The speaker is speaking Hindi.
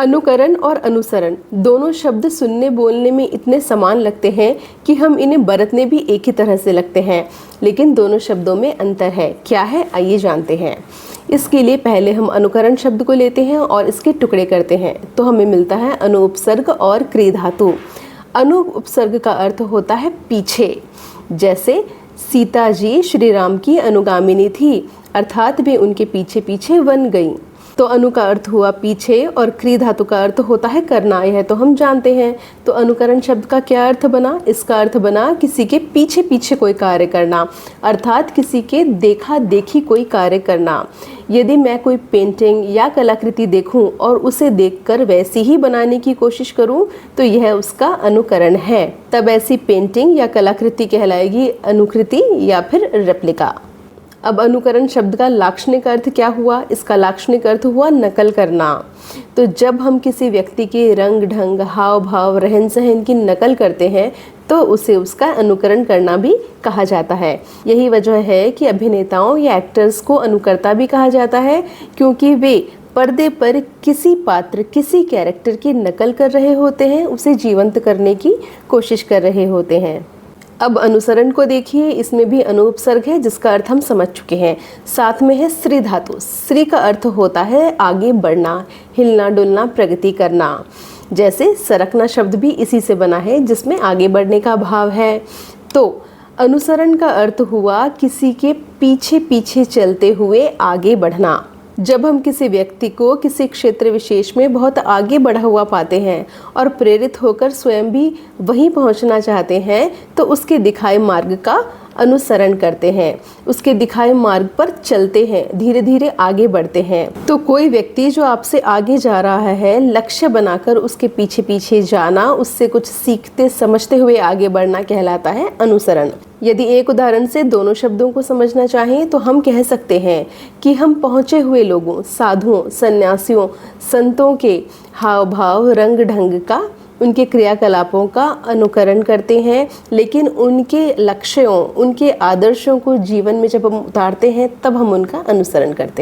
अनुकरण और अनुसरण दोनों शब्द सुनने बोलने में इतने समान लगते हैं कि हम इन्हें बरतने भी एक ही तरह से लगते हैं, लेकिन दोनों शब्दों में अंतर है। क्या है, आइए जानते हैं। इसके लिए पहले हम अनुकरण शब्द को लेते हैं और इसके टुकड़े करते हैं, तो हमें मिलता है अनुपसर्ग और क्रिय धातु। अनुपसर्ग का अर्थ होता है पीछे, जैसे सीता जी श्री राम की अनुगामिनी थी, अर्थात वे उनके पीछे पीछे वन गई। तो अनु का अर्थ हुआ पीछे और क्रिय धातु का अर्थ होता है करना, यह तो हम जानते हैं। तो अनुकरण शब्द का क्या अर्थ बना? इसका अर्थ बना किसी के पीछे पीछे कोई कार्य करना, अर्थात किसी के देखा देखी कोई कार्य करना। यदि मैं कोई पेंटिंग या कलाकृति देखूं और उसे देखकर वैसी ही बनाने की कोशिश करूं, तो यह उसका अनुकरण है। तब ऐसी पेंटिंग या कलाकृति कहलाएगी अनुकृति या फिर रेप्लिका। अब अनुकरण शब्द का लाक्षणिक अर्थ क्या हुआ? इसका लाक्षणिक अर्थ हुआ नकल करना। तो जब हम किसी व्यक्ति के रंग ढंग, हाव भाव, रहन सहन की नकल करते हैं तो उसे उसका अनुकरण करना भी कहा जाता है। यही वजह है कि अभिनेताओं या एक्टर्स को अनुकर्ता भी कहा जाता है, क्योंकि वे पर्दे पर किसी पात्र, किसी कैरेक्टर की नकल कर रहे होते हैं, उसे जीवंत करने की कोशिश कर रहे होते हैं। अब अनुसरण को देखिए, इसमें भी अनुपसर्ग है जिसका अर्थ हम समझ चुके हैं। साथ में है श्री धातु। श्री का अर्थ होता है आगे बढ़ना, हिलना डुलना, प्रगति करना। जैसे सरकना शब्द भी इसी से बना है, जिसमें आगे बढ़ने का भाव है। तो अनुसरण का अर्थ हुआ किसी के पीछे पीछे चलते हुए आगे बढ़ना। जब हम किसी व्यक्ति को किसी क्षेत्र विशेष में बहुत आगे बढ़ा हुआ पाते हैं और प्रेरित होकर स्वयं भी वहीं पहुंचना चाहते हैं, तो उसके दिखाए मार्ग का अनुसरण करते हैं, उसके दिखाए मार्ग पर चलते हैं, धीरे धीरे आगे बढ़ते हैं। तो कोई व्यक्ति जो आपसे आगे जा रहा है, लक्ष्य बनाकर उसके पीछे पीछे जाना, उससे कुछ सीखते समझते हुए आगे बढ़ना कहलाता है अनुसरण। यदि एक उदाहरण से दोनों शब्दों को समझना चाहें तो हम कह सकते हैं कि हम पहुँचे हुए लोगों, साधुओं, सन्यासियों, संतों के हाव भाव, रंग ढंग का, उनके क्रियाकलापों का अनुकरण करते हैं, लेकिन उनके लक्ष्यों, उनके आदर्शों को जीवन में जब हम उतारते हैं तब हम उनका अनुसरण करते हैं।